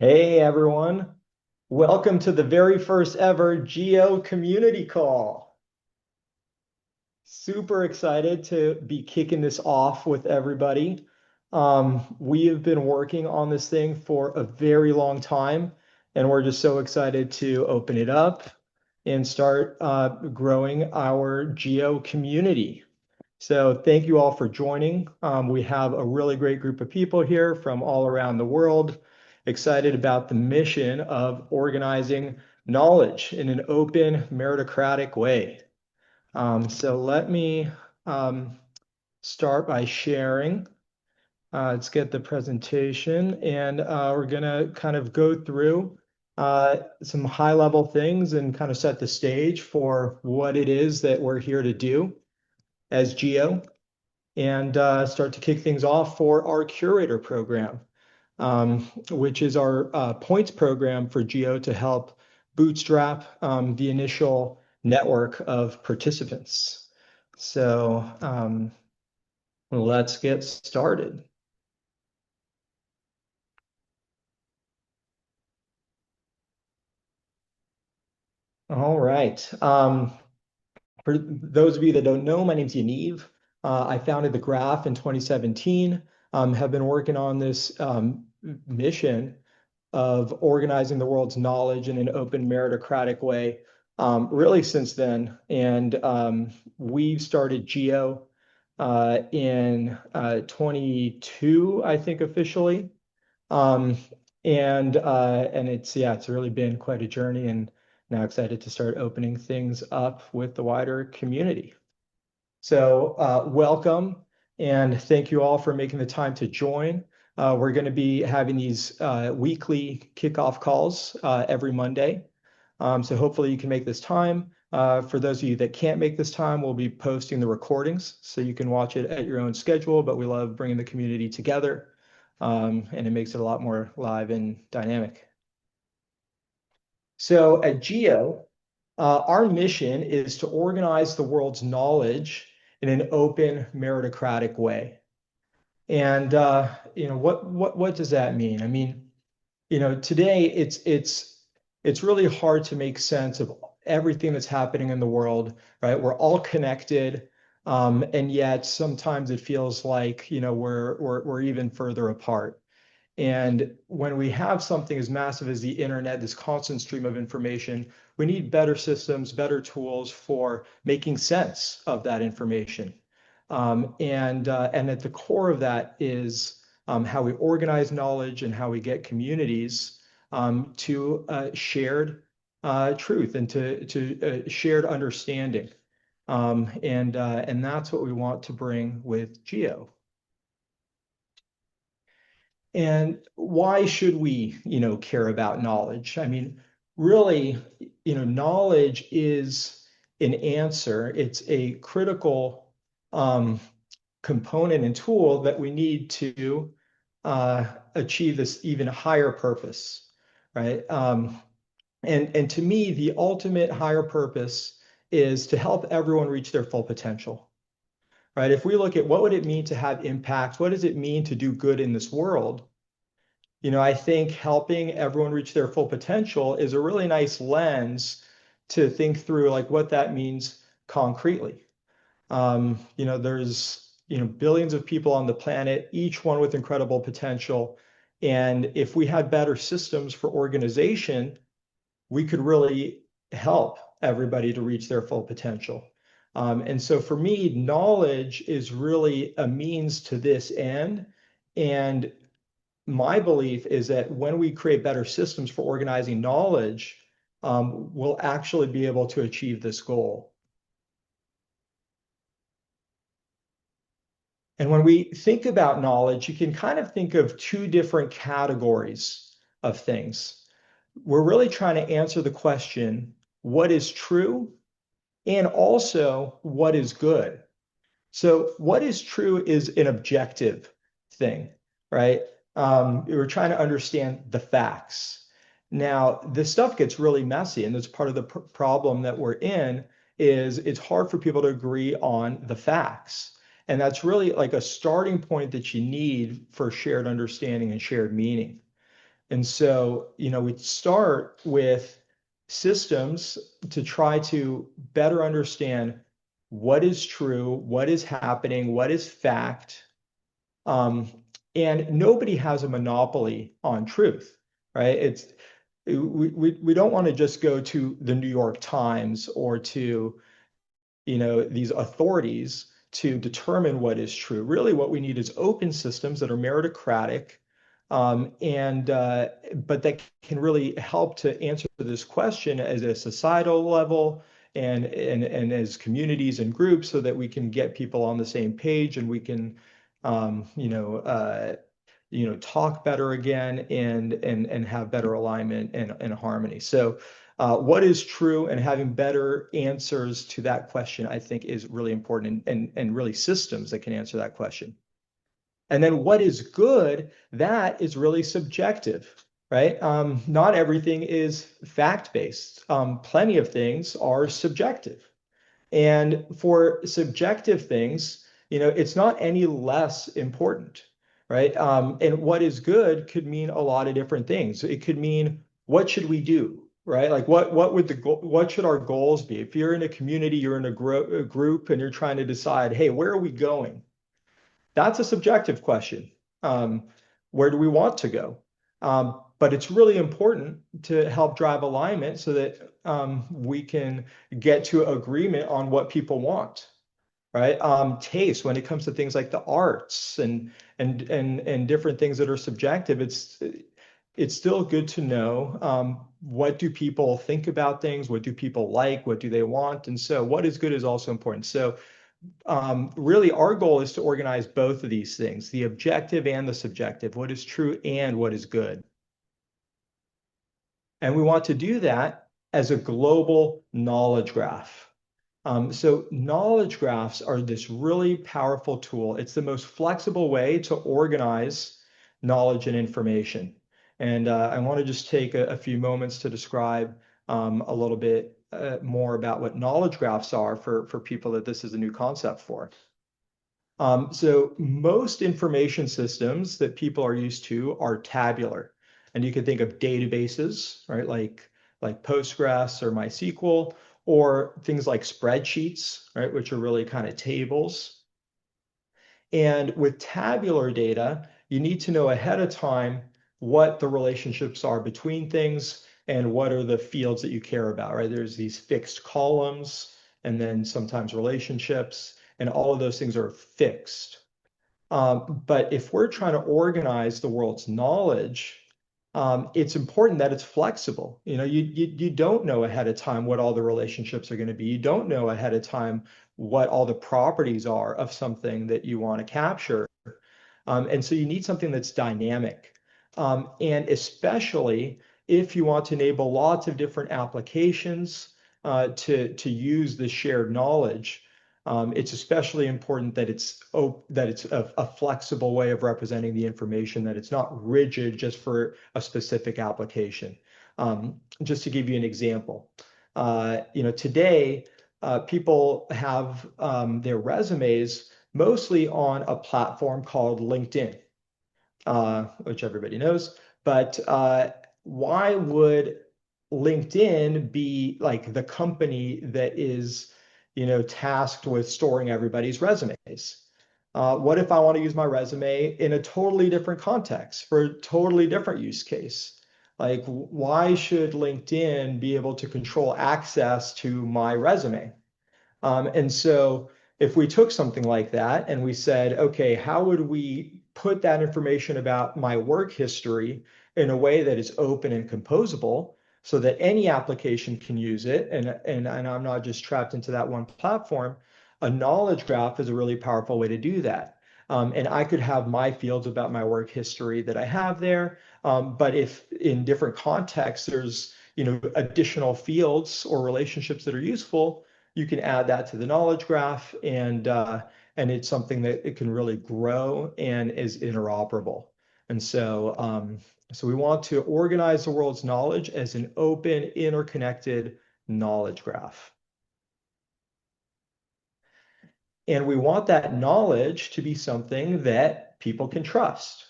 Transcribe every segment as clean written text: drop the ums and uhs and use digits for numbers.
Hey everyone, welcome to the very first ever Geo community call. Super excited to be kicking this off with everybody. We have been working on this thing for a very long time, and we're just so excited to open it up and start growing our Geo community. So thank you all for joining. We have a really great group of people here from all around the world, excited about the mission of organizing knowledge in an open, meritocratic way. So let me um, start by sharing. Let's get the presentation, and we're going to kind of go through some high-level things and kind of set the stage for what it is that we're here to do as Geo and start to kick things off for our Curator Program, which is our points program for Geo to help bootstrap the initial network of participants. So let's get started. All right. For those of you that don't know, my name's Yaniv. I founded the Graph in 2017, have been working on this mission of organizing the world's knowledge in an open meritocratic way really since then. And we've started Geo in 22, I think, officially. Um, and it's really been quite a journey, and now excited to start opening things up with the wider community. So welcome, and thank you all for making the time to join. We're going to be having these weekly kickoff calls every Monday. So hopefully you can make this time. For those of you that can't make this time, we'll be posting the recordings so you can watch it at your own schedule, but we love bringing the community together, and it makes it a lot more live and dynamic. So at Geo, our mission is to organize the world's knowledge in an open, meritocratic way. And what does that mean? I mean, today it's really hard to make sense of everything that's happening in the world, right? We're all connected, and yet sometimes it feels like we're even further apart. And when we have something as massive as the internet, this constant stream of information, we need better systems, better tools for making sense of that information. And at the core of that is how we organize knowledge and how we get communities to shared truth and to shared understanding. And that's what we want to bring with Geo. And why should we, care about knowledge? I mean, really, knowledge is an answer. It's a critical component and tool that we need to achieve this even higher purpose, right? And to me, the ultimate higher purpose is to help everyone reach their full potential, right? If we look at what would it mean to have impact, what does it mean to do good in this world? I think helping everyone reach their full potential is a really nice lens to think through like what that means concretely. There's billions of people on the planet, each one with incredible potential. And if we had better systems for organization, we could really help everybody to reach their full potential. And so for me, knowledge is really a means to this end. And my belief is that when we create better systems for organizing knowledge, we'll actually be able to achieve this goal. And when we think about knowledge, you can kind of think of two different categories of things. We're really trying to answer the question, what is true? And also, what is good? So what is true is an objective thing, right? We're trying to understand the facts. Now, this stuff gets really messy, and that's part of the problem that we're in is it's hard for people to agree on the facts. And that's really like a starting point that you need for shared understanding and shared meaning. And so, we start with systems to try to better understand what is true, what is happening, what is fact. Um, and nobody has a monopoly on truth, right? We don't want to just go to the New York Times or to these authorities to determine what is true. Really, what we need is open systems that are meritocratic, and but that can really help to answer this question as a societal level and as communities and groups, so that we can get people on the same page and we can, um, you know, uh, talk better again and have better alignment and harmony. So, what is true and having better answers to that question, I think, is really important, and really systems that can answer that question. And then what is good, that is really subjective, right? Not everything is fact-based. Plenty of things are subjective. And for subjective things, it's not any less important, right? And what is good could mean a lot of different things. It could mean, what should we do, right? Like what should our goals be? If you're in a community, you're in a group, and you're trying to decide, hey, where are we going? That's a subjective question. Um, where do we want to go? But it's really important to help drive alignment so that we can get to agreement on what people want, right? Taste, when it comes to things like the arts and different things that are subjective, it's still good to know, what do people think about things, what do people like, what do they want, and so what is good is also important. So really, our goal is to organize both of these things, the objective and the subjective, what is true and what is good. And we want to do that as a global knowledge graph. So knowledge graphs are this really powerful tool. It's the most flexible way to organize knowledge and information. And I want to just take a few moments to describe a little bit more about what knowledge graphs are for people that this is a new concept for. So most information systems that people are used to are tabular. And you can think of databases, right? Like Postgres or MySQL, or things like spreadsheets, right? Which are really kind of tables. And with tabular data, you need to know ahead of time what the relationships are between things and what are the fields that you care about, right? There's these fixed columns and then sometimes relationships, and all of those things are fixed. But if we're trying to organize the world's knowledge, it's important that it's flexible. You don't know ahead of time what all the relationships are going to be. You don't know ahead of time what all the properties are of something that you want to capture. And so you need something that's dynamic. And especially if you want to enable lots of different applications to use the shared knowledge, it's especially important that it's a flexible way of representing the information, that it's not rigid just for a specific application. Just to give you an example, today people have their resumes mostly on a platform called LinkedIn, which everybody knows. But why would LinkedIn be like the company that is, tasked with storing everybody's resumes? What if I want to use my resume in a totally different context for a totally different use case? Like, why should LinkedIn be able to control access to my resume? And so if we took something like that and we said, okay, how would we put that information about my work history in a way that is open and composable so that any application can use it, and I'm not just trapped into that one platform? A knowledge graph is a really powerful way to do that. And I could have my fields about my work history that I have there. But if in different contexts, there's, additional fields or relationships that are useful, you can add that to the knowledge graph, and it's something that it can really grow and is interoperable. And so we want to organize the world's knowledge as an open, interconnected knowledge graph. And we want that knowledge to be something that people can trust.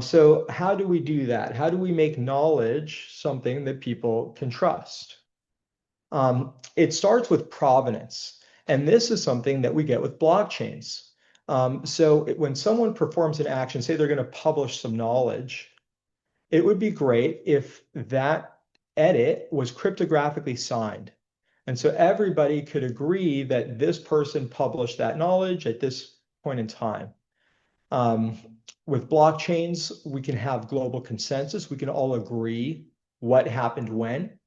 So how do we do that? How do we make knowledge something that people can trust? It starts with provenance, and this is something that we get with blockchains. When someone performs an action, say they're going to publish some knowledge, it would be great if that edit was cryptographically signed. And so everybody could agree that this person published that knowledge at this point in time. Um, with blockchains, we can have global consensus. We can all agree what happened when,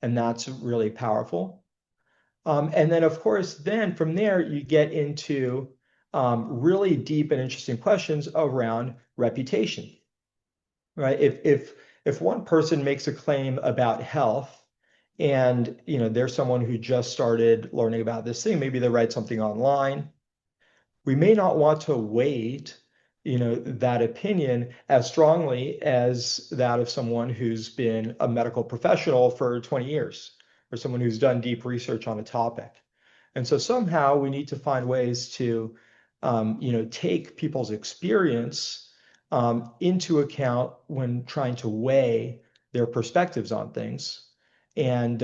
and that's really powerful. And then, of course, then from there, you get into really deep and interesting questions around reputation, right? If one person makes a claim about health, and they're someone who just started learning about this thing, maybe they write something online, we may not want to weight, that opinion as strongly as that of someone who's been a medical professional for 20 years, or someone who's done deep research on a topic. And so somehow we need to find ways to, take people's experience into account when trying to weigh their perspectives on things. And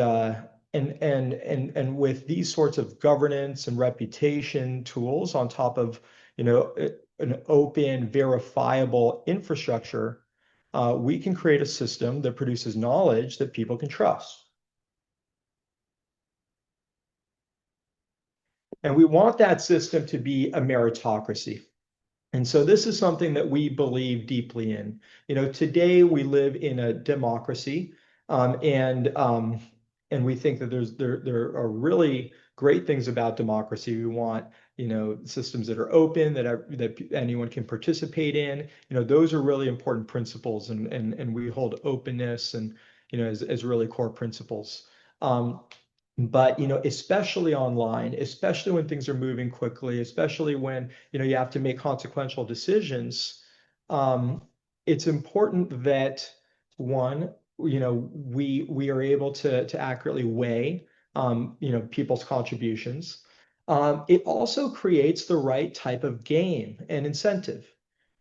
and with these sorts of governance and reputation tools on top of, an open, verifiable infrastructure, we can create a system that produces knowledge that people can trust. And we want that system to be a meritocracy. And so this is something that we believe deeply in. Today we live in a democracy, and we think that there are really great things about democracy. We want, systems that are open, that anyone can participate in. Those are really important principles, and we hold openness and, as really core principles. But especially online, especially when things are moving quickly, especially when you have to make consequential decisions, um, it's important that one, we are able to accurately weigh people's contributions. It also creates the right type of game and incentive,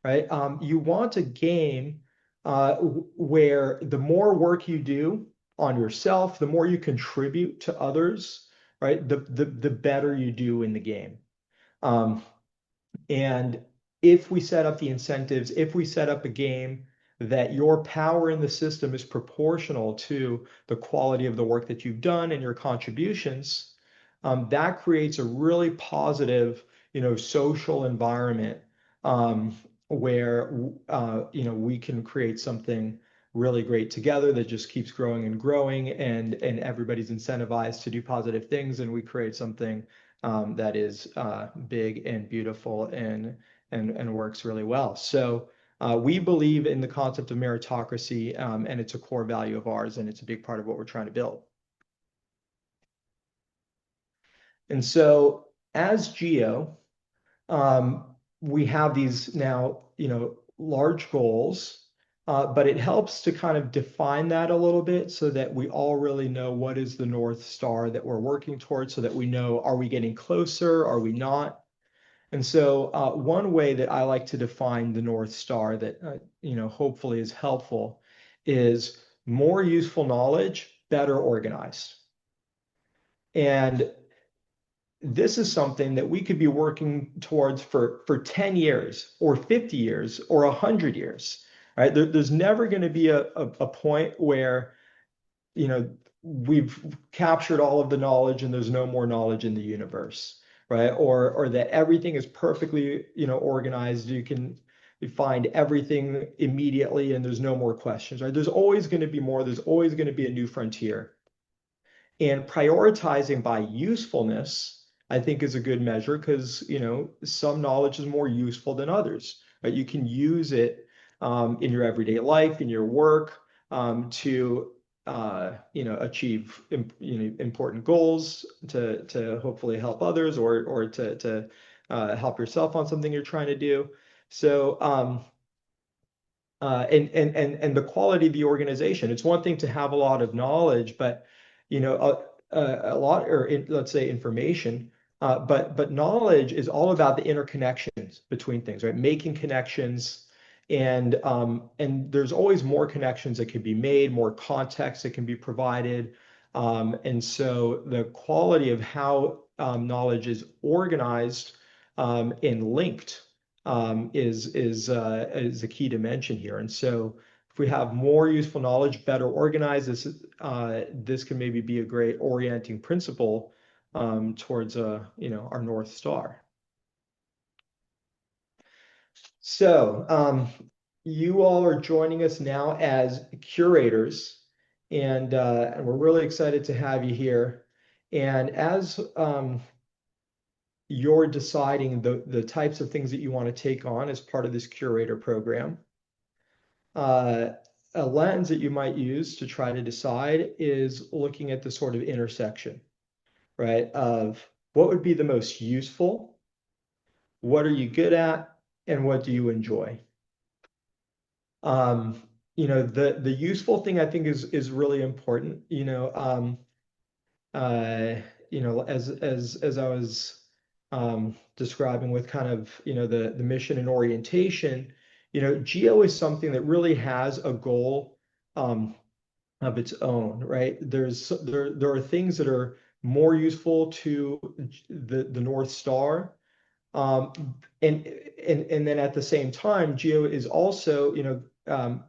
right? You want a game where the more work you do on yourself, the more you contribute to others, right? The better you do in the game. Um, and if we set up the incentives, if we set up a game that your power in the system is proportional to the quality of the work that you've done and your contributions, that creates a really positive, social environment, where we can create something really great together that just keeps growing and growing, and everybody's incentivized to do positive things, and we create something that is big and beautiful and works really well. So we believe in the concept of meritocracy, and it's a core value of ours, and it's a big part of what we're trying to build. And so as Geo, we have these now, large goals, but it helps to kind of define that a little bit so that we all really know what is the North Star that we're working towards, so that we know, are we getting closer? Are we not? And so one way that I like to define the North Star that, hopefully is helpful, is more useful knowledge, better organized. And this is something that we could be working towards for 10 years or 50 years or 100 years, right? There's never going to be a point where, we've captured all of the knowledge and there's no more knowledge in the universe, right? Or that everything is perfectly, organized. You can find everything immediately and there's no more questions, right? There's always going to be more. There's always going to be a new frontier. And prioritizing by usefulness, I think, is a good measure because, some knowledge is more useful than others, right? You can use it in your everyday life, in your work, to achieve important goals, to hopefully help others, or to help yourself on something you're trying to do. So and the quality of the organization. It's one thing to have a lot of knowledge, but a lot, or let's say information, but knowledge is all about the interconnections between things, right? Making connections And there's always more connections that can be made, more context that can be provided. And so the quality of how knowledge is organized and linked is a key dimension here. And so if we have more useful knowledge, better organized, this can maybe be a great orienting principle towards our North Star. So you all are joining us now as curators, and we're really excited to have you here. And as you're deciding the types of things that you want to take on as part of this curator program, uh, a lens that you might use to try to decide is looking at the sort of intersection, right, of what would be the most useful, what are you good at, and what do you enjoy? Um, the useful thing I think is really important. Uh, as I was describing with kind of the mission and orientation, geo is something that really has a goal um, of its own, right? There are things that are more useful to the North Star, um, and then at the same time, Geo is also,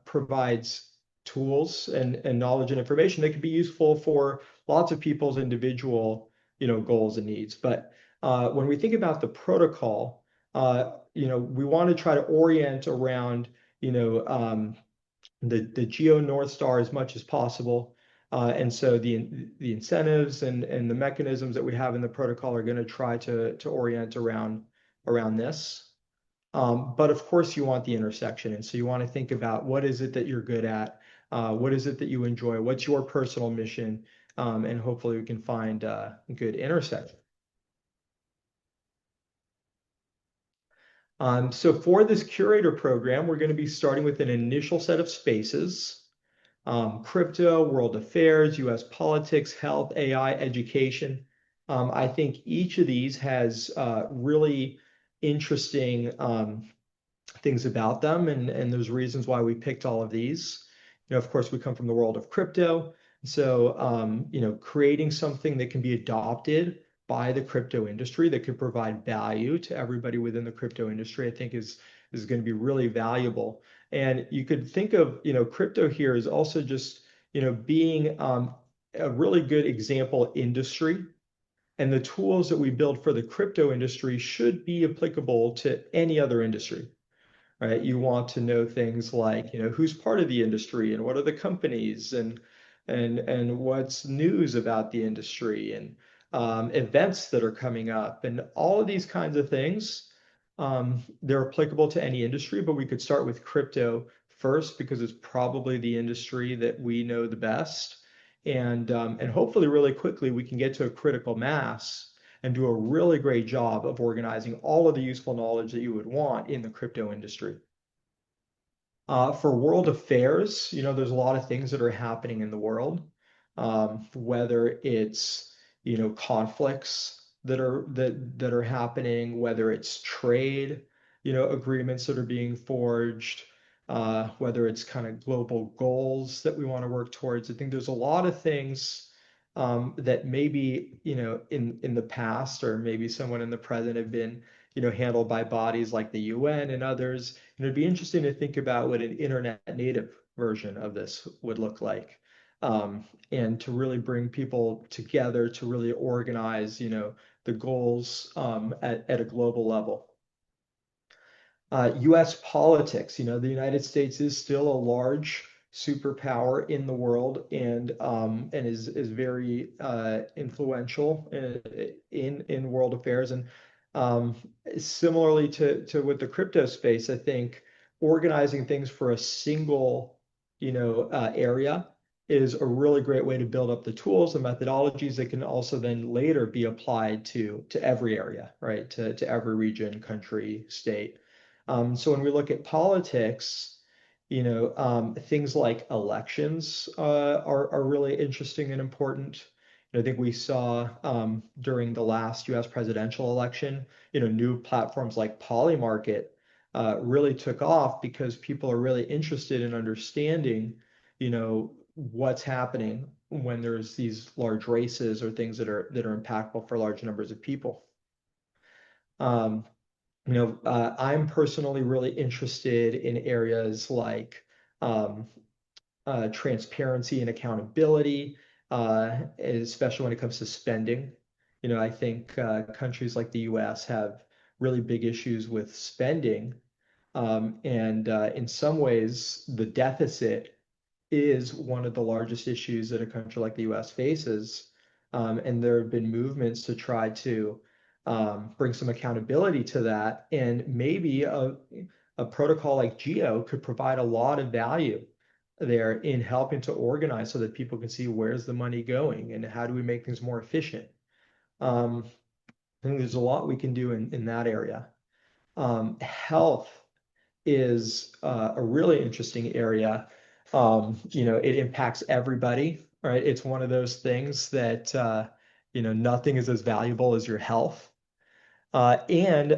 provides tools and knowledge and information that can be useful for lots of people's individual, goals and needs. But when we think about the protocol, we want to try to orient around, the Geo North Star as much as possible. And so the incentives and the mechanisms that we have in the protocol are going to try to orient around this. But of course, you want the intersection. And so you want to think about what is it that you're good at? What is it that you enjoy? What's your personal mission? And hopefully we can find a good intersection. So for this curator program, we're going to be starting with an initial set of spaces: crypto, world affairs, US politics, health, AI, education. I think each of these has really interesting things about them, and there's reasons why we picked all of these. Of course, we come from the world of crypto. So, creating something that can be adopted by the crypto industry that could provide value to everybody within the crypto industry, I think is going to be really valuable. And you could think of, crypto here as also just, being a really good example industry. And the tools that we build for the crypto industry should be applicable to any other industry, right? You want to know things like, who's part of the industry and what are the companies, and what's news about the industry, and events that are coming up, and all of these kinds of things. They're applicable to any industry, but we could start with crypto first because it's probably the industry that we know the best. And hopefully really quickly we can get to a critical mass and do a really great job of organizing all of the useful knowledge that you would want in the crypto industry. For world affairs, there's a lot of things that are happening in the world, whether it's, conflicts that are happening, whether it's trade, agreements that are being forged, whether it's kind of global goals that we want to work towards. I think there's a lot of things that maybe, in the past or maybe someone in the present have been, handled by bodies like the UN and others. And it'd be interesting to think about what an internet native version of this would look like. And to really bring people together to really organize, the goals at a global level. US politics, the United States is still a large superpower in the world, and is very influential in world affairs. And um, similarly to with the crypto space, I think organizing things for a single, area is a really great way to build up the tools and methodologies that can also then later be applied to every area, right? To every region, country, state. So when we look at politics, things like elections are really interesting and important. I think we saw during the last U.S. presidential election, new platforms like Polymarket really took off because people are really interested in understanding, what's happening when there's these large races or things that are impactful for large numbers of people. Um, I'm personally really interested in areas like um, transparency and accountability, especially when it comes to spending. I think countries like the US have really big issues with spending. And in some ways, the deficit is one of the largest issues that a country like the US faces. And there have been movements to try to bring some accountability to that. And maybe a protocol like Geo could provide a lot of value there in helping to organize so that people can see where's the money going and how do we make things more efficient. Um, I think there's a lot we can do in that area. Health is a really interesting area. It impacts everybody, right? It's one of those things that, nothing is as valuable as your health. And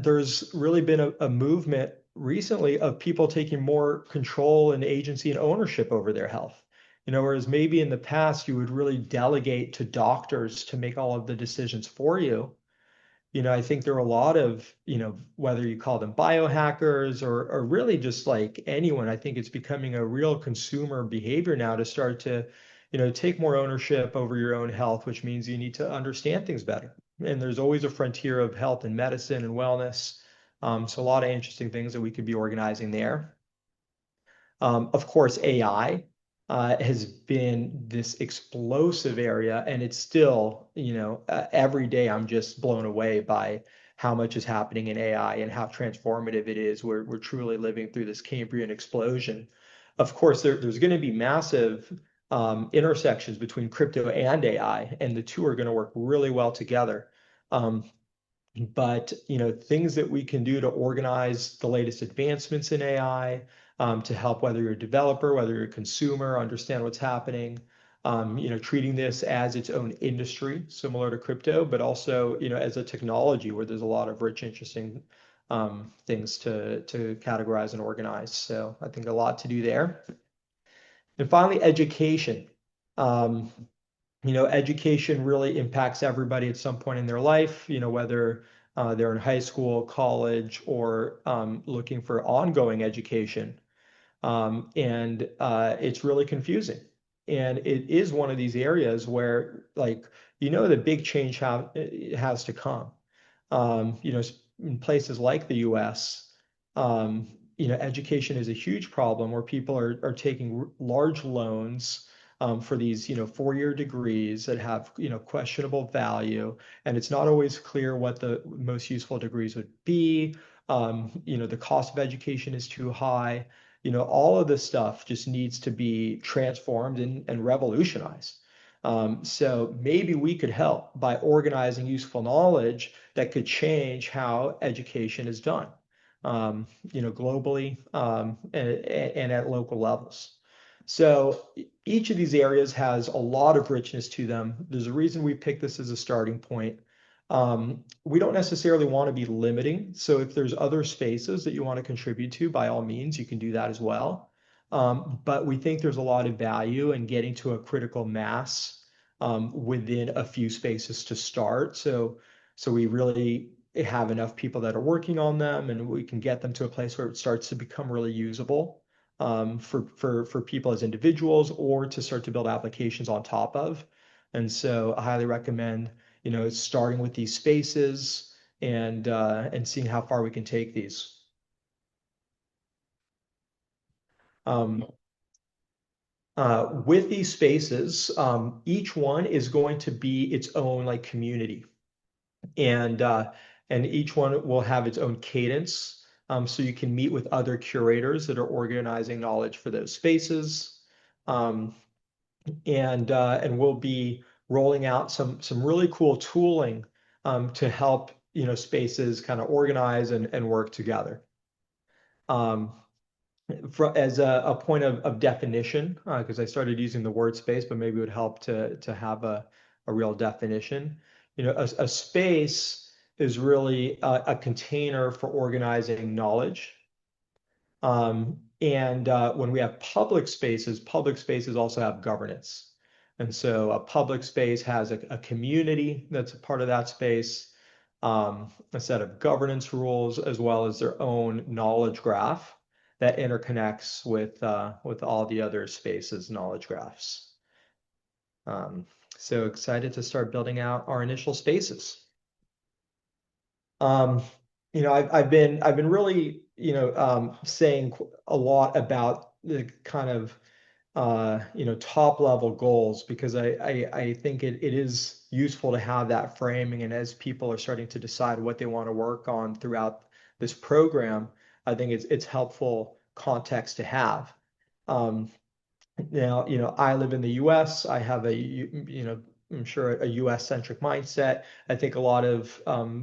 there's really been a movement recently of people taking more control and agency and ownership over their health. Whereas maybe in the past you would really delegate to doctors to make all of the decisions for you. I think there are a lot of, whether you call them biohackers or really just like anyone, I think it's becoming a real consumer behavior now to start to, take more ownership over your own health, which means you need to understand things better. And there's always a frontier of health and medicine and wellness. So a lot of interesting things that we could be organizing there. Of course, AI has been this explosive area, and it's still, every day I'm just blown away by how much is happening in AI and how transformative it is. We're truly living through this Cambrian explosion. Of course, there's going to be massive intersections between crypto and AI, and the two are going to work really well together. Um, but things that we can do to organize the latest advancements in AI, to help whether you're a developer, whether you're a consumer, understand what's happening, treating this as its own industry, similar to crypto, but also as a technology where there's a lot of rich, interesting things to categorize and organize. So I think a lot to do there. And finally, education. Um, Education really impacts everybody at some point in their life, whether they're in high school, college, or looking for ongoing education. And it's really confusing. And it is one of these areas where, like, the big change has to come. In places like the US, education is a huge problem where people are taking large loans for these, 4-year degrees that have, questionable value. And it's not always clear what the most useful degrees would be. The cost of education is too high. All of this stuff just needs to be transformed and revolutionized. So maybe we could help by organizing useful knowledge that could change how education is done, globally, and at local levels. So each of these areas has a lot of richness to them. There's a reason we picked this as a starting point. We don't necessarily want to be limiting. So if there's other spaces that you want to contribute to, by all means, you can do that as well. But we think there's a lot of value in getting to a critical mass within a few spaces to start. So we really have enough people that are working on them, and we can get them to a place where it starts to become really usable for people as individuals, or to start to build applications on top of. And so I highly recommend, starting with these spaces and seeing how far we can take these. Um, with these spaces, each one is going to be its own like community, and each one will have its own cadence. So you can meet with other curators that are organizing knowledge for those spaces. Um, and we'll be rolling out some really cool tooling to help spaces kind of organize and work together. Um, as a point of definition, because I started using the word space, but maybe it would help to have a real definition. A space is really a container for organizing knowledge. And when we have public spaces also have governance. And so a public space has a community that's a part of that space, a set of governance rules, as well as their own knowledge graph that interconnects with all the other spaces' knowledge graphs. So excited to start building out our initial spaces. Um, I've been really, saying a lot about the kind of top level goals because I think it is useful to have that framing. And as people are starting to decide what they want to work on throughout this program, I think it's helpful context to have. Um, Now, I live in the US. I have I'm sure a US centric mindset. I think a lot of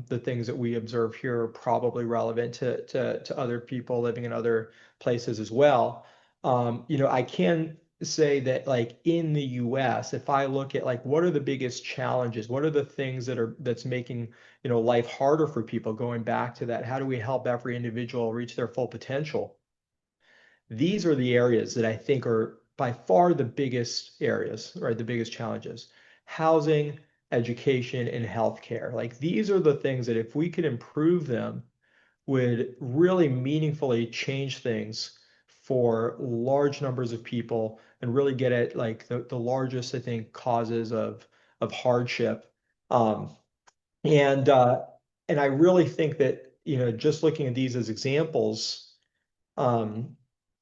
the things that we observe here are probably relevant to other people living in other places as well. I can say that like in the US, if I look at like what are the biggest challenges, what are the things that's making, life harder for people, going back to that, how do we help every individual reach their full potential? These are the areas that I think are by far the biggest areas, right? The biggest challenges. Housing, education, and healthcare. Like these are the things that if we could improve them, would really meaningfully change things for large numbers of people and really get at like the largest, I think, causes of hardship. Um, and and I really think that, just looking at these as examples, um,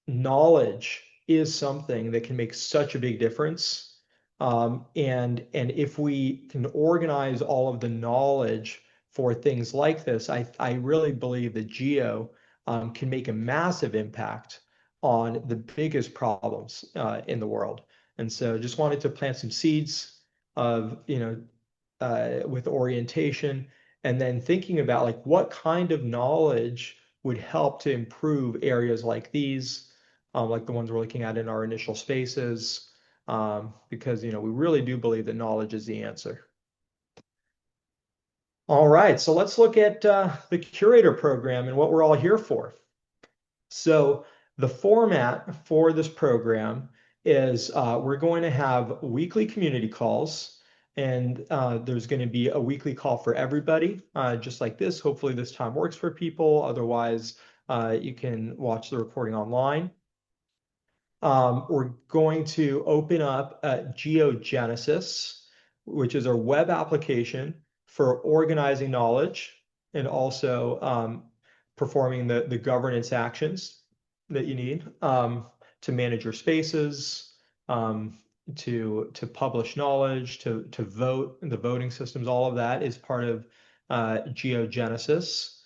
knowledge is something that can make such a big difference. And if we can organize all of the knowledge for things like this, I really believe that geo can make a massive impact on the biggest problems in the world. And so just wanted to plant some seeds of, with orientation, and then thinking about like what kind of knowledge would help to improve areas like these, like the ones we're looking at in our initial spaces, because we really do believe that knowledge is the answer. All right, so let's look at the Curator program and what we're all here for. So the format for this program is we're going to have weekly community calls, and there's going to be a weekly call for everybody, just like this. Hopefully this time works for people. Otherwise, you can watch the recording online. We're going to open up GeoGenesis, which is our web application for organizing knowledge and also performing the governance actions that you need to manage your spaces, to publish knowledge, to vote, the voting systems. All of that is part of GeoGenesis.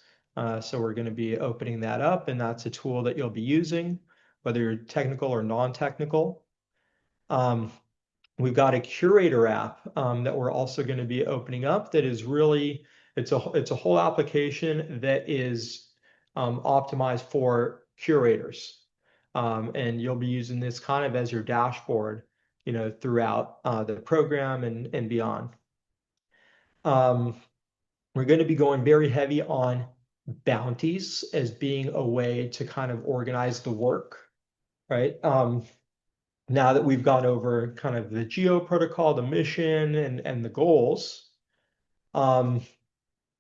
So we're going to be opening that up, and that's a tool that you'll be using, whether you're technical or non-technical. Um, we've got a Curator app that we're also going to be opening up that is really, it's a whole application that is optimized for curators. And you'll be using this kind of as your dashboard, throughout the program and beyond. Um, we're going to be going very heavy on bounties as being a way to kind of organize the work, right? Now that we've gone over kind of the geo protocol, the mission, and the goals, um,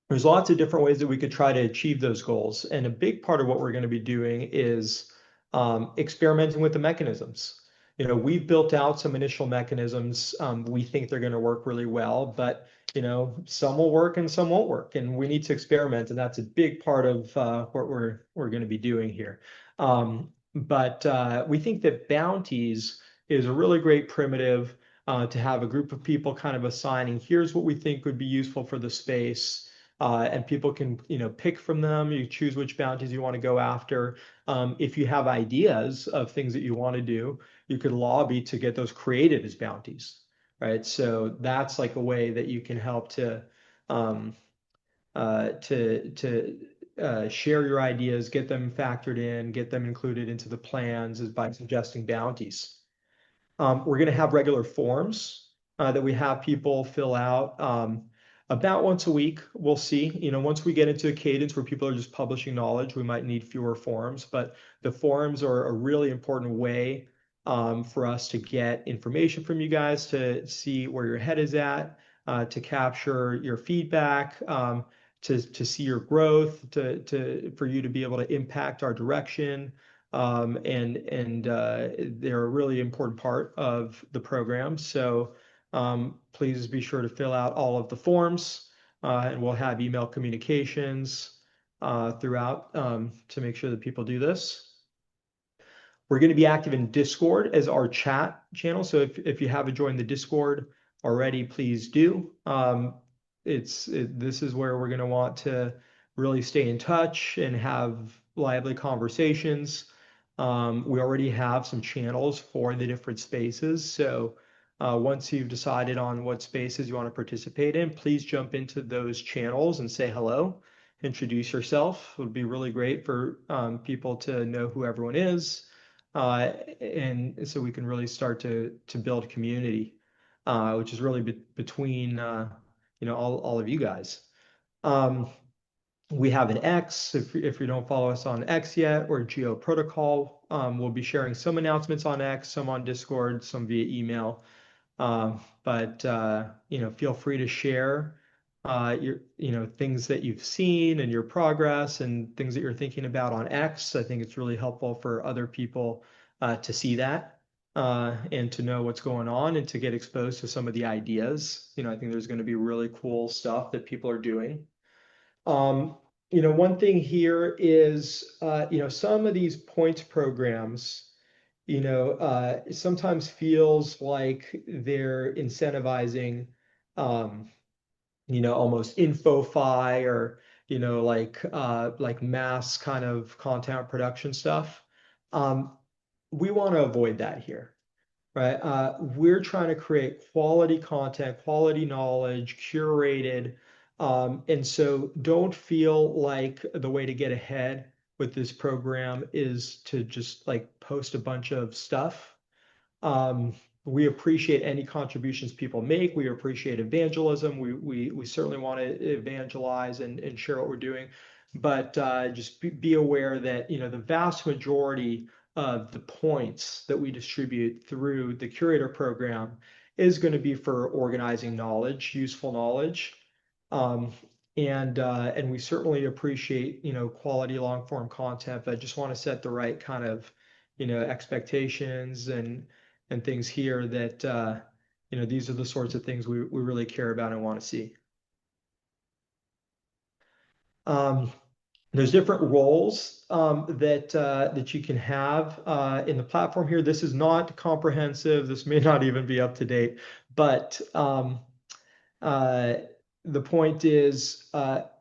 there's lots of different ways that we could try to achieve those goals. And a big part of what we're going to be doing is experimenting with the mechanisms. We've built out some initial mechanisms. We think they're going to work really well, but some will work and some won't work, and we need to experiment. And that's a big part of what we're going to be doing here. But we think that bounties is a really great primitive to have a group of people kind of assigning, here's what we think would be useful for the space. And people can, pick from them. You choose which bounties you want to go after. If you have ideas of things that you want to do, you could lobby to get those created as bounties, right? So that's like a way that you can help to share your ideas, get them factored in, get them included into the plans, is by suggesting bounties. We're going to have regular forms that we have people fill out. about once a week. We'll see. Once we get into a cadence where people are just publishing knowledge, we might need fewer forums, but the forums are a really important way for us to get information from you guys, to see where your head is at, to capture your feedback, to see your growth, for you to be able to impact our direction. And they're a really important part of the program. So please be sure to fill out all of the forms, and we'll have email communications throughout to make sure that people do this. We're going to be active in Discord as our chat channel. So if you haven't joined the Discord already, please do. This is where we're going to want to really stay in touch and have lively conversations. We already have some channels for the different spaces. So once you've decided on what spaces you want to participate in, please jump into those channels and say hello. Introduce yourself. It would be really great for people to know who everyone is, and so we can really start to build community, which is really between all of you guys. We have an X. If you don't follow us on X yet, or Geo Protocol, we'll be sharing some announcements on X, some on Discord, some via email. But feel free to share your things that you've seen and your progress and things that you're thinking about on X. I think it's really helpful for other people to see that and to know what's going on and to get exposed to some of the ideas. I think there's going to be really cool stuff that people are doing. One thing here is, some of these points programs, sometimes feels like they're incentivizing, almost info-fi, or, like mass kind of content production stuff. We want to avoid that here, right? We're trying to create quality content, quality knowledge, curated. And so don't feel like the way to get ahead with this program is to just like post a bunch of stuff. We appreciate any contributions people make. We appreciate evangelism. We certainly want to evangelize and share what we're doing. But just be aware that the vast majority of the points that we distribute through the Curator program is going to be for organizing knowledge, useful knowledge. And we certainly appreciate quality long form content, but just want to set the right kind of expectations and things here that these are the sorts of things we really care about and want to see. There's different roles that you can have in the platform here. This is not comprehensive. This may not even be up to date, but the point is,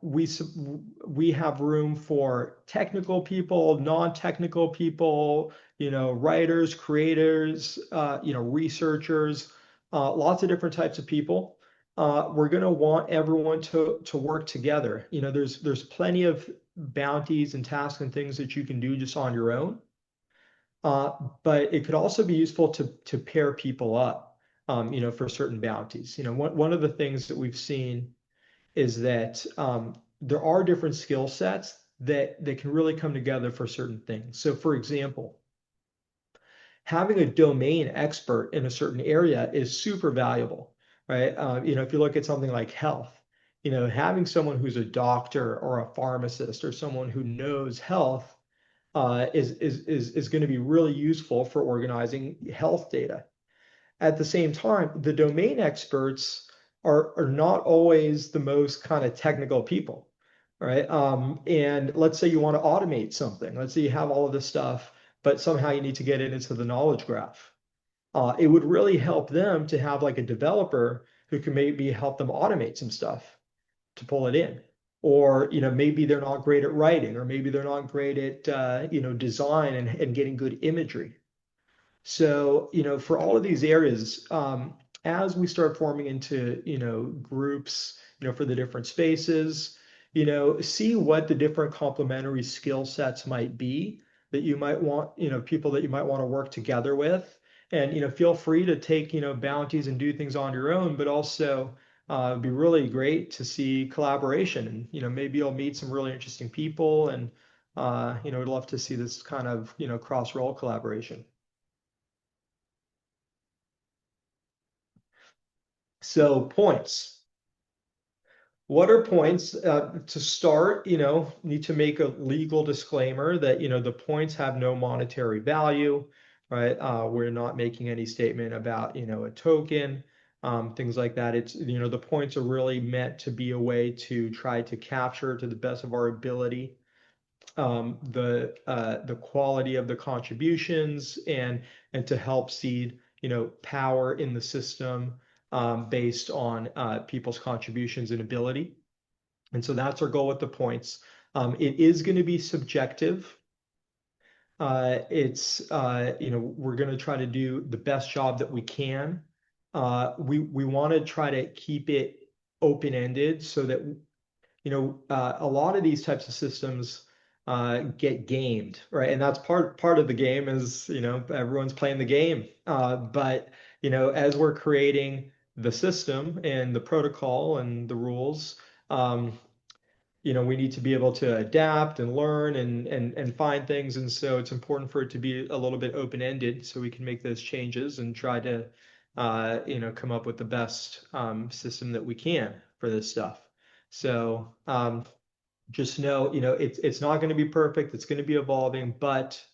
we have room for technical people, non-technical people, writers, creators, researchers, lots of different types of people. We're going to want everyone to work together. There's plenty of bounties and tasks and things that you can do just on your own. But it could also be useful to pair people up. For certain bounties. One of the things that we've seen is that there are different skill sets that can really come together for certain things. So, for example, having a domain expert in a certain area is super valuable, right? If you look at something like health, having someone who's a doctor or a pharmacist or someone who knows health is going to be really useful for organizing health data. At the same time, the domain experts are not always the most kind of technical people, right? And let's say you want to automate something. Let's say you have all of this stuff, but somehow you need to get it into the knowledge graph. It would really help them to have like a developer who can maybe help them automate some stuff to pull it in. Or maybe they're not great at writing, or maybe they're not great at design and getting good imagery. So, for all of these areas, as we start forming into, groups, for the different spaces, see what the different complementary skill sets might be that you might want, people that you might want to work together with. And, feel free to take, bounties and do things on your own, but also It'd be really great to see collaboration, and maybe you'll meet some really interesting people, and I'd love to see this kind of cross-role collaboration. So points. What are points? To start, need to make a legal disclaimer that, the points have no monetary value, right? We're not making any statement about, a token, things like that. It's, the points are really meant to be a way to try to capture to the best of our ability the quality of the contributions, and to help seed power in the system based on people's contributions and ability. And so that's our goal with the points. It is going to be subjective. We're going to try to do the best job that we can. We want to try to keep it open-ended so that a lot of these types of systems get gamed, right? And that's part of the game is, everyone's playing the game. But, as we're creating the system and the protocol and the rules, we need to be able to adapt and learn and find things. And so it's important for it to be a little bit open-ended so we can make those changes and try to, come up with the best system that we can for this stuff. So just know, it's not going to be perfect. It's going to be evolving, but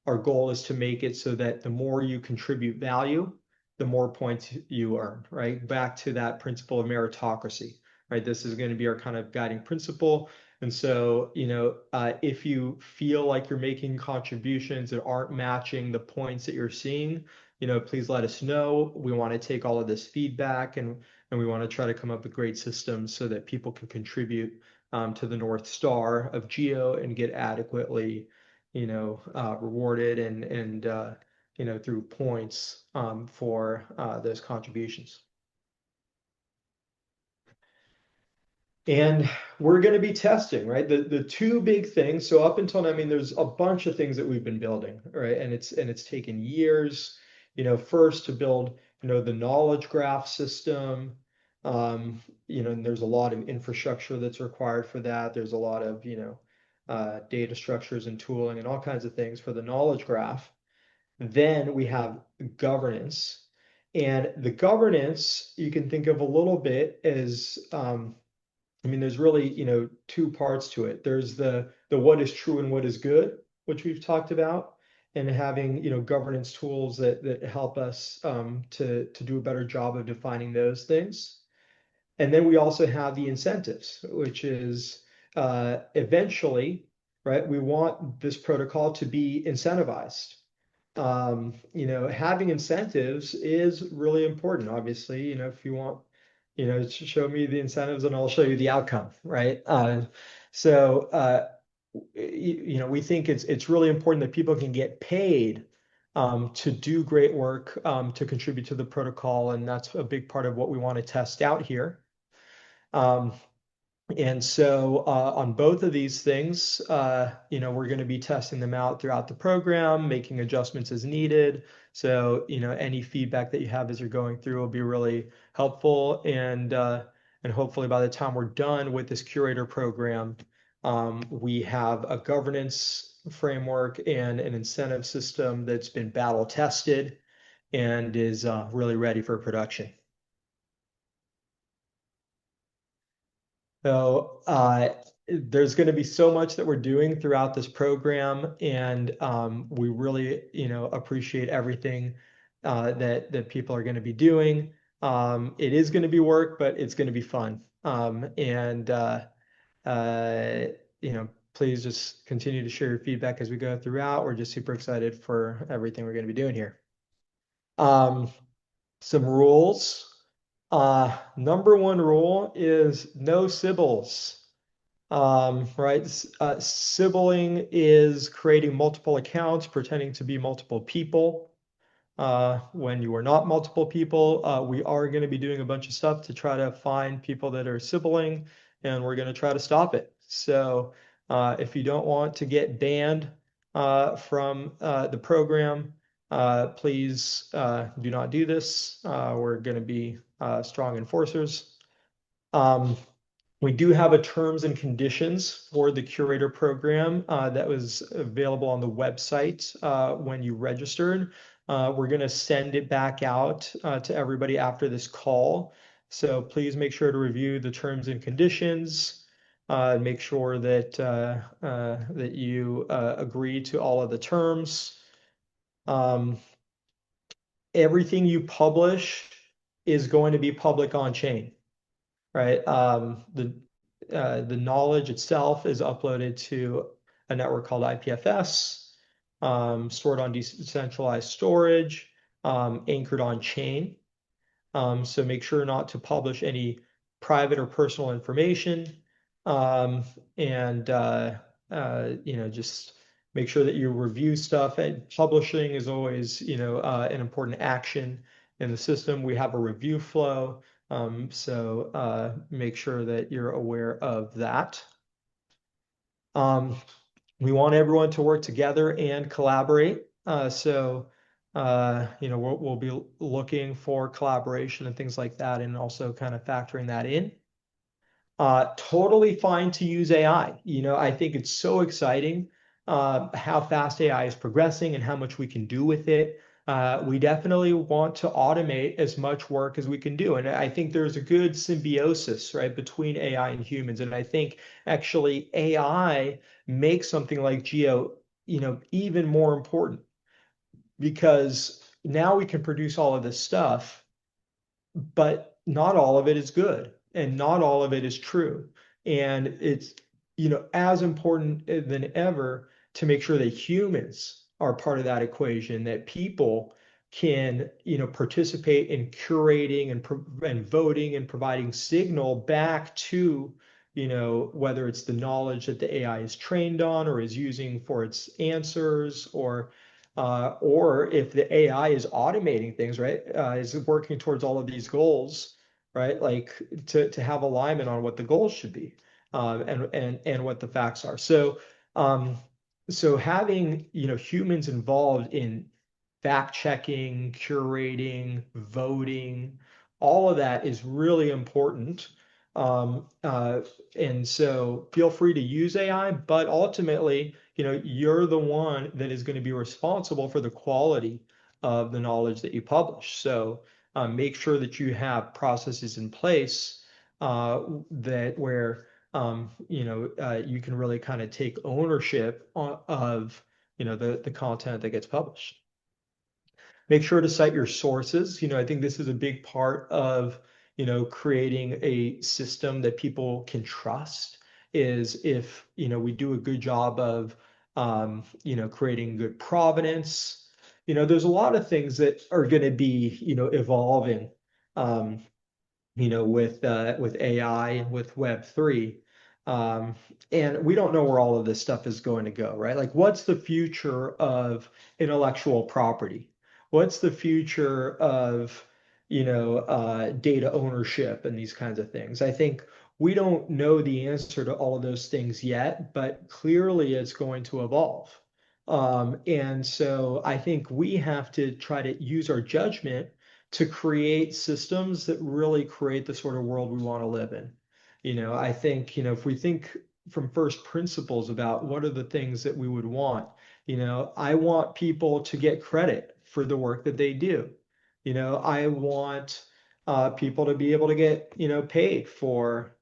our goal is to make it so that the more you contribute value, the more points you earn, right? Back to that principle of meritocracy, right? This is going to be our kind of guiding principle. And so, if you feel like you're making contributions that aren't matching the points that you're seeing, please let us know. We want to take all of this feedback, and we want to try to come up with great systems so that people can contribute to the North Star of Geo and get adequately, rewarded and through points for those contributions. And we're going to be testing, right? The two big things. So up until now, I mean, there's a bunch of things that we've been building, right? And it's taken years, first to build, the knowledge graph system. And there's a lot of infrastructure that's required for that. There's a lot of, data structures and tooling and all kinds of things for the knowledge graph. Then we have governance. And the governance you can think of a little bit as I mean, there's really, two parts to it. There's the what is true and what is good, which we've talked about, and having, governance tools that help us to do a better job of defining those things. And then we also have the incentives, which is eventually, right, we want this protocol to be incentivized. Having incentives is really important. Obviously, if you want, show me the incentives and I'll show you the outcome, right? So, we think it's really important that people can get paid to do great work, to contribute to the protocol, and that's a big part of what we want to test out here. And so on both of these things, we're going to be testing them out throughout the program, making adjustments as needed. So, any feedback that you have as you're going through will be really helpful. And hopefully by the time we're done with this curator program, we have a governance framework and an incentive system that's been battle tested and is really ready for production. So there's going to be so much that we're doing throughout this program, and we really, appreciate everything that people are going to be doing. It is going to be work, but it's going to be fun. Uh, please just continue to share your feedback as we go throughout. We're just super excited for everything we're going to be doing here. Some rules. Number one rule is no Sybils. Right? Sibling is creating multiple accounts, pretending to be multiple people. When you are not multiple people, we are going to be doing a bunch of stuff to try to find people that are sibling, and we're going to try to stop it. So if you don't want to get banned from the program, please do not do this. We're going to be strong enforcers. Um, we do have a terms and conditions for the Curator program that was available on the website when you registered. We're going to send it back out to everybody after this call. So please make sure to review the terms and conditions. Make sure that that you agree to all of the terms. Um, Everything you publish is going to be public on chain, right? The knowledge itself is uploaded to a network called IPFS, stored on decentralized storage, anchored on chain. So make sure not to publish any private or personal information. Um, and just make sure that you review stuff. And publishing is always, an important action in the system. We have a review flow. So make sure that you're aware of that. Um, we want everyone to work together and collaborate. We'll be looking for collaboration and things like that, and also kind of factoring that in. Totally fine to use AI. I think it's so exciting how fast AI is progressing and how much we can do with it. We definitely want to automate as much work as we can do. And I think there's a good symbiosis, right, between AI and humans. And I think actually AI makes something like geo, even more important because now we can produce all of this stuff, but not all of it is good and not all of it is true. And it's, as important than ever to make sure that humans are part of that equation, that people can, participate in curating and voting and providing signal back to, whether it's the knowledge that the AI is trained on or is using for its answers, or if the AI is automating things, right, is working towards all of these goals, right? Like to have alignment on what the goals should be, and what the facts are. Um, so having humans involved in fact checking, curating, voting, all of that is really important. Um, uh, and so feel free to use AI, but ultimately, you're the one that is going to be responsible for the quality of the knowledge that you publish. So make sure that you have processes in place that where you can really kind of take ownership of the content that gets published. Make sure to cite your sources. I think this is a big part of, creating a system that people can trust is if, we do a good job of, creating good provenance. There's a lot of things that are going to be, evolving, um, with AI and with Web3. Um, and we don't know where all of this stuff is going to go, right? Like, what's the future of intellectual property? What's the future of, data ownership and these kinds of things? I think we don't know the answer to all of those things yet, but clearly it's going to evolve. And so I think we have to try to use our judgment to create systems that really create the sort of world we want to live in. I think, if we think from first principles about what are the things that we would want, I want people to get credit for the work that they do. I want people to be able to get, paid for,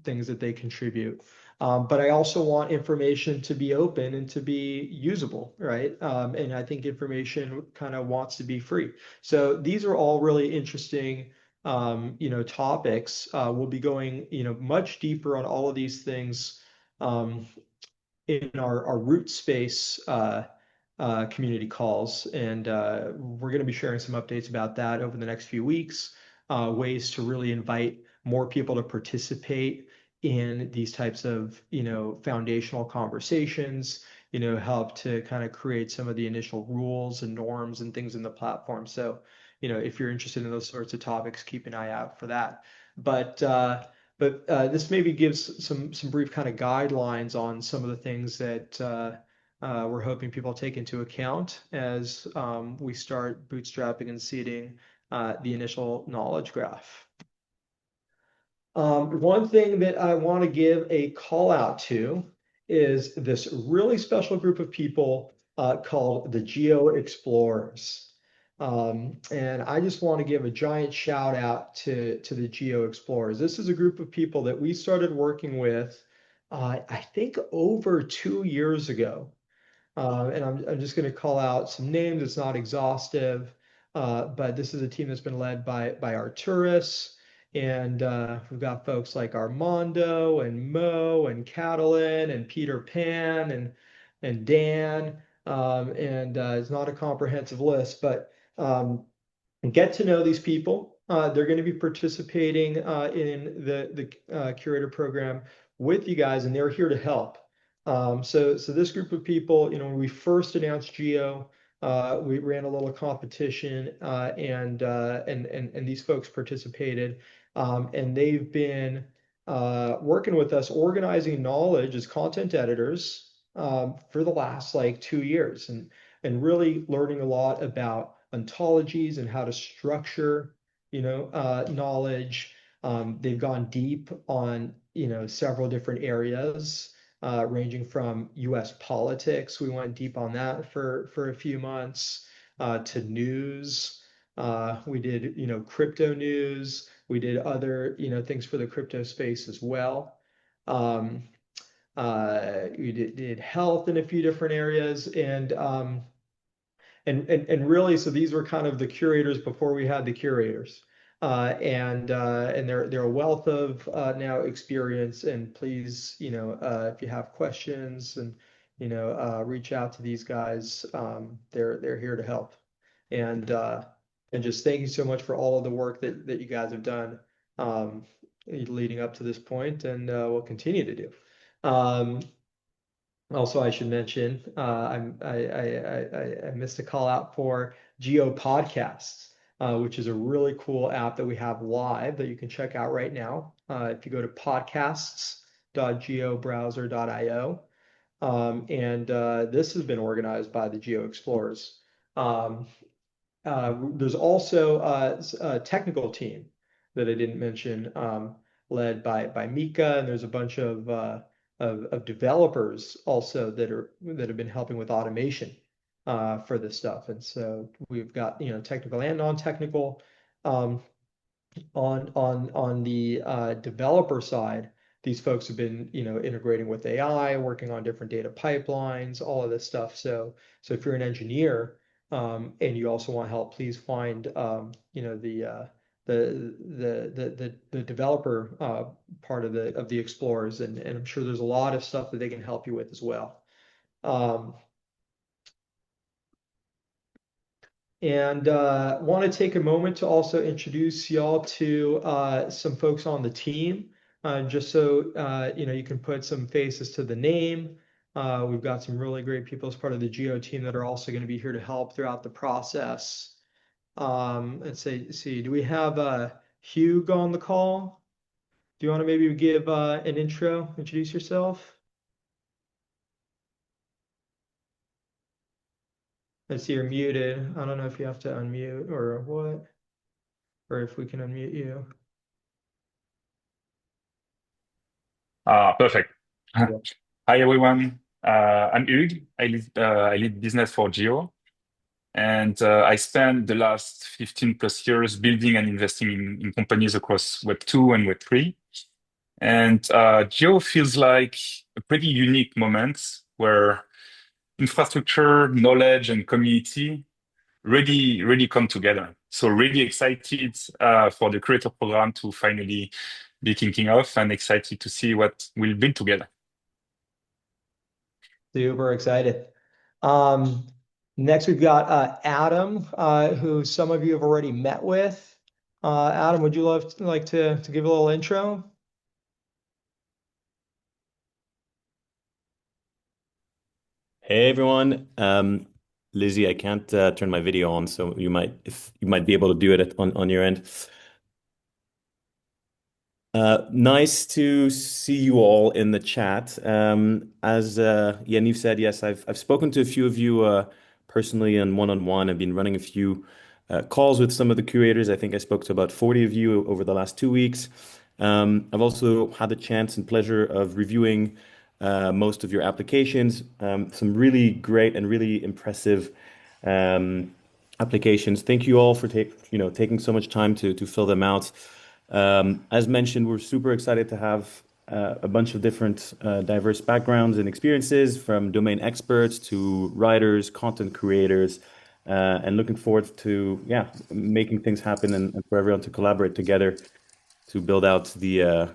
things that they contribute. But I also want information to be open and to be usable, right? And I think information kind of wants to be free. So these are all really interesting, topics. We'll be going, much deeper on all of these things in our root space community calls. And we're going to be sharing some updates about that over the next few weeks, ways to really invite more people to participate in these types of, foundational conversations, help to kind of create some of the initial rules and norms and things in the platform. So, if you're interested in those sorts of topics, keep an eye out for that. But this maybe gives some brief kind of guidelines on some of the things that we're hoping people take into account as we start bootstrapping and seeding the initial knowledge graph. One thing that I want to give a call out to is this really special group of people called the Geo Explorers. And I just want to give a giant shout out to the Geo Explorers. This is a group of people that we started working with, I think over 2 years ago. And I'm just going to call out some names. It's not exhaustive, but this is a team that's been led by Arturis. And we've got folks like Armando and Mo and Catalin and Peter Pan and Dan. And it's not a comprehensive list, but get to know these people. They're going to be participating in the Curator program with you guys, and they're here to help. So this group of people, when we first announced Geo, we ran a little competition, and these folks participated, and they've been working with us, organizing knowledge as content editors for the last like 2 years, and really learning a lot about ontologies and how to structure, knowledge. They've gone deep on, several different areas, ranging from U.S. politics. We went deep on that for a few months, to news. We did, crypto news. We did other, things for the crypto space as well. Um, we did health in a few different areas, and really, so these were kind of the curators before we had the curators. And they're a wealth of now experience. And please, if you have questions, and reach out to these guys. They're here to help. And just thank you so much for all of the work that you guys have done, leading up to this point, and will continue to do. Um, Also, I should mention, I missed a call out for Geo Podcasts, which is a really cool app that we have live that you can check out right now. If you go to podcasts.geobrowser.io, and this has been organized by the Geo Explorers. Um, there's also a technical team that I didn't mention, led by Mika, and there's a bunch of developers also that have been helping with automation for this stuff. And so we've got, technical and non-technical. Um, on the developer side, these folks have been, integrating with AI, working on different data pipelines, all of this stuff. So if you're an engineer, and you also want help, please find, the developer part of the explorers, and I'm sure there's a lot of stuff that they can help you with as well. Um, And want to take a moment to also introduce y'all to some folks on the team, just so you can put some faces to the name. We've got some really great people as part of the Geo team that are also going to be here to help throughout the process. Let's see, do we have Hugh on the call? Do you want to maybe give an intro, introduce yourself? I see you're muted. I don't know if you have to unmute or what, or if we can unmute you. Perfect. Hi, everyone. I'm Hugues. I lead business for Geo, and I spent the last 15 plus years building and investing in companies across Web 2 and Web 3. And Geo feels like a pretty unique moment where infrastructure, knowledge, and community really come together. So really excited for the Curator Program to finally be kicking off, and excited to see what we'll build together. Super excited. Next, we've got Adam, who some of you have already met with. Adam, would you like to give a little intro? Hey everyone. Lizzie, I can't turn my video on, so you might be able to do it on your end. Nice to see you all in the chat. As Yaniv said, yes, I've spoken to a few of you personally and one-on-one. I've been running a few calls with some of the curators. I think I spoke to about 40 of you over the last 2 weeks. I've also had the chance and pleasure of reviewing most of your applications. Some really great and really impressive um, applications. Thank you all for taking so much time to fill them out. As mentioned, we're super excited to have a bunch of different diverse backgrounds and experiences, from domain experts to writers, content creators, and looking forward to making things happen and for everyone to collaborate together to build out the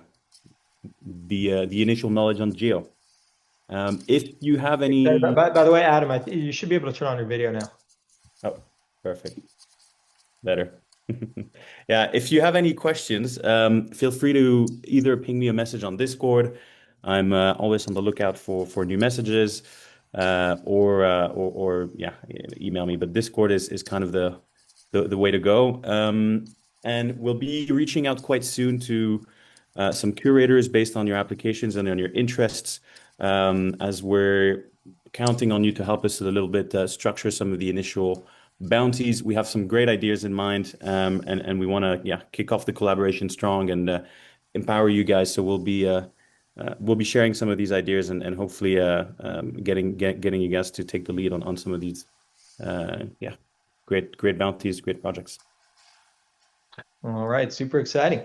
initial knowledge on geo. If you have any, By the way, Adam, you should be able to turn on your video now. oh, perfect, better. Yeah, if you have any questions, feel free to either ping me a message on Discord. I'm always on the lookout for new messages, or yeah, email me. But Discord is kind of the way to go. And we'll be reaching out quite soon to some curators based on your applications and on your interests, as we're counting on you to help us a little bit structure some of the initial bounties. We have some great ideas in mind, and we want to kick off the collaboration strong and empower you guys. So we'll be sharing some of these ideas and hopefully getting you guys to take the lead on some of these great bounties, great projects. All right, super exciting.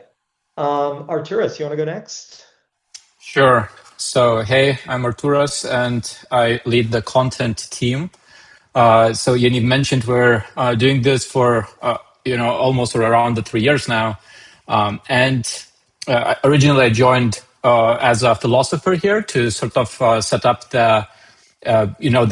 Arturas, you want to go next? Sure. So, hey, I'm Arturas, and I lead the content team. So Yaniv mentioned we're doing this for almost around the 3 years now, and originally I joined as a philosopher here to sort of set up the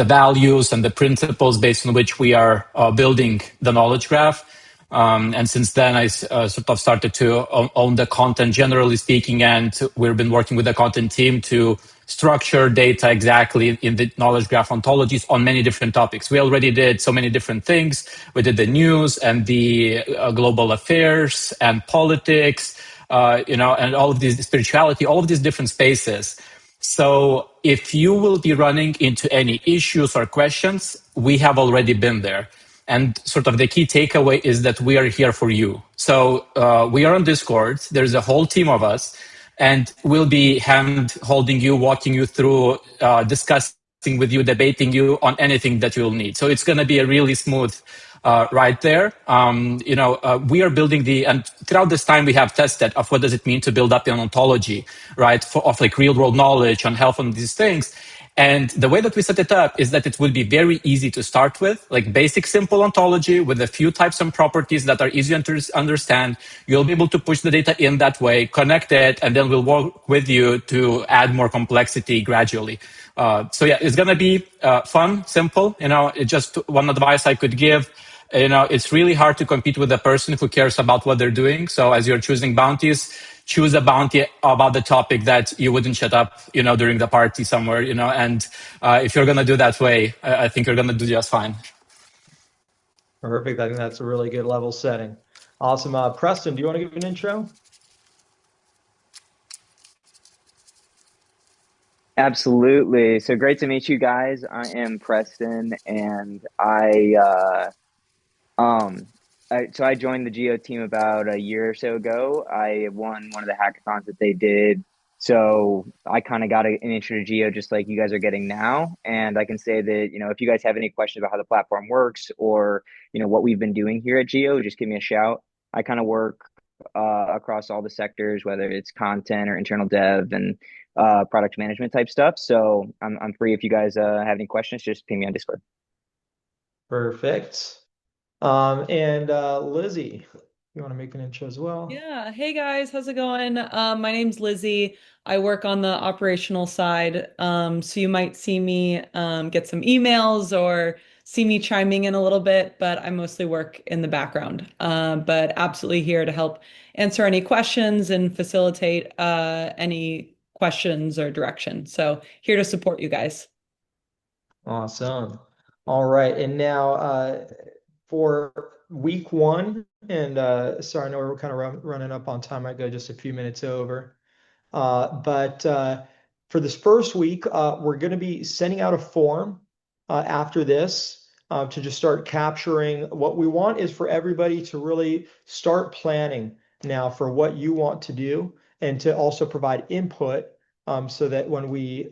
values and the principles based on which we are building the knowledge graph. And since then, I sort of started to own the content, generally speaking, and we've been working with the content team to structure data exactly in the knowledge graph ontologies on many different topics. We already did so many different things. We did the news and the global affairs and politics, and all of these spirituality, all of these different spaces. So if you will be running into any issues or questions, we have already been there. And sort of the key takeaway is that we are here for you. So we are on Discord. There's a whole team of us, and we'll be hand holding you, walking you through, discussing with you, debating you on anything that you'll need. So it's going to be a really smooth right there. We are building and throughout this time we have tested of what does it mean to build up an ontology, right, of like real world knowledge on health and these things. And the way that we set it up is that it will be very easy to start with, like basic simple ontology with a few types and properties that are easy to understand. You'll be able to push the data in that way, connect it, and then we'll work with you to add more complexity gradually. So yeah, it's going to be fun, simple. It's just one advice I could give. It's really hard to compete with a person who cares about what they're doing. So as you're choosing bounties, choose a bounty about the topic that you wouldn't shut up, during the party somewhere, and if you're going to do that way, I think you're going to do just fine. Perfect. I think that's a really good level setting. Awesome. Preston, do you want to give an intro? Absolutely. So great to meet you guys. I am Preston, and I joined the Geo team about a year or so ago. I won one of the hackathons that they did. So I kind of got an intro to Geo just like you guys are getting now. And I can say that, if you guys have any questions about how the platform works or, what we've been doing here at Geo, just give me a shout. I kind of work across all the sectors, whether it's content or internal dev and product management type stuff. So I'm free if you guys have any questions, just ping me on Discord. Perfect. And Lizzie, you want to make an intro as well? Yeah. Hey guys, how's it going? My name's Lizzie. I work on the operational side. So you might see me get some emails or see me chiming in a little bit, but I mostly work in the background. But absolutely here to help answer any questions and facilitate any questions or direction. So here to support you guys. Awesome. All right. And now for week one, and sorry, I know we're kind of running up on time. I go just a few minutes over. But for this first week, we're going to be sending out a form after this to just start capturing. What we want is for everybody to really start planning now for what you want to do and to also provide input so that when we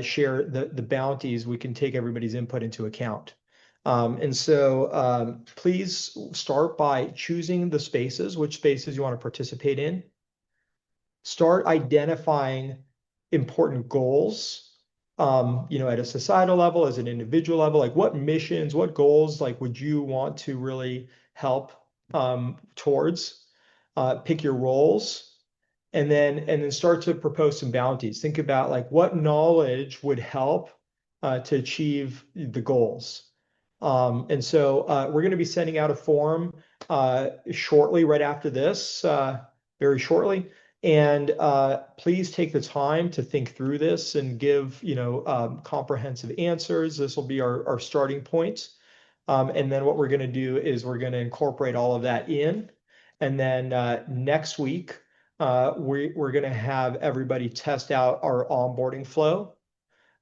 share the bounties, we can take everybody's input into account. And so please start by choosing the spaces, which spaces you want to participate in. Start identifying important goals, at a societal level, as an individual level, like what missions, what goals, like would you want to really help towards? Pick your roles, and then start to propose some bounties. Think about like what knowledge would help to achieve the goals. And so we're going to be sending out a form shortly, right after this, very shortly. And please take the time to think through this and give, comprehensive answers. This will be our starting point. And then what we're going to do is we're going to incorporate all of that in. And then next week, we're going to have everybody test out our onboarding flow.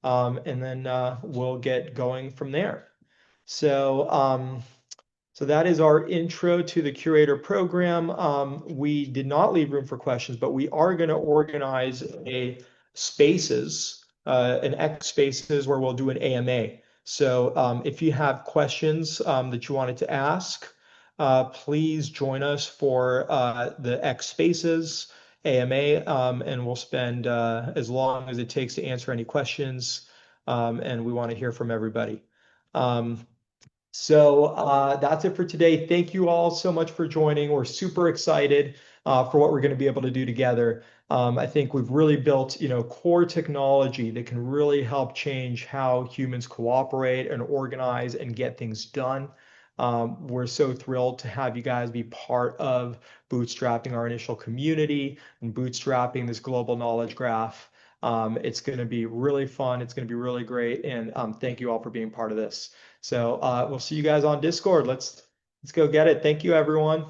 And then we'll get going from there. So that is our intro to the Curator program. We did not leave room for questions, but we are going to organize a spaces, an X spaces where we'll do an AMA. So if you have questions that you wanted to ask, please join us for the X spaces AMA, and we'll spend as long as it takes to answer any questions. And we want to hear from everybody. So that's it for today. Thank you all so much for joining. We're super excited for what we're going to be able to do together. I think we've really built, core technology that can really help change how humans cooperate and organize and get things done. We're so thrilled to have you guys be part of bootstrapping our initial community and bootstrapping this global knowledge graph. It's going to be really fun. It's going to be really great. And thank you all for being part of this. So we'll see you guys on Discord. Let's go get it. Thank you, everyone.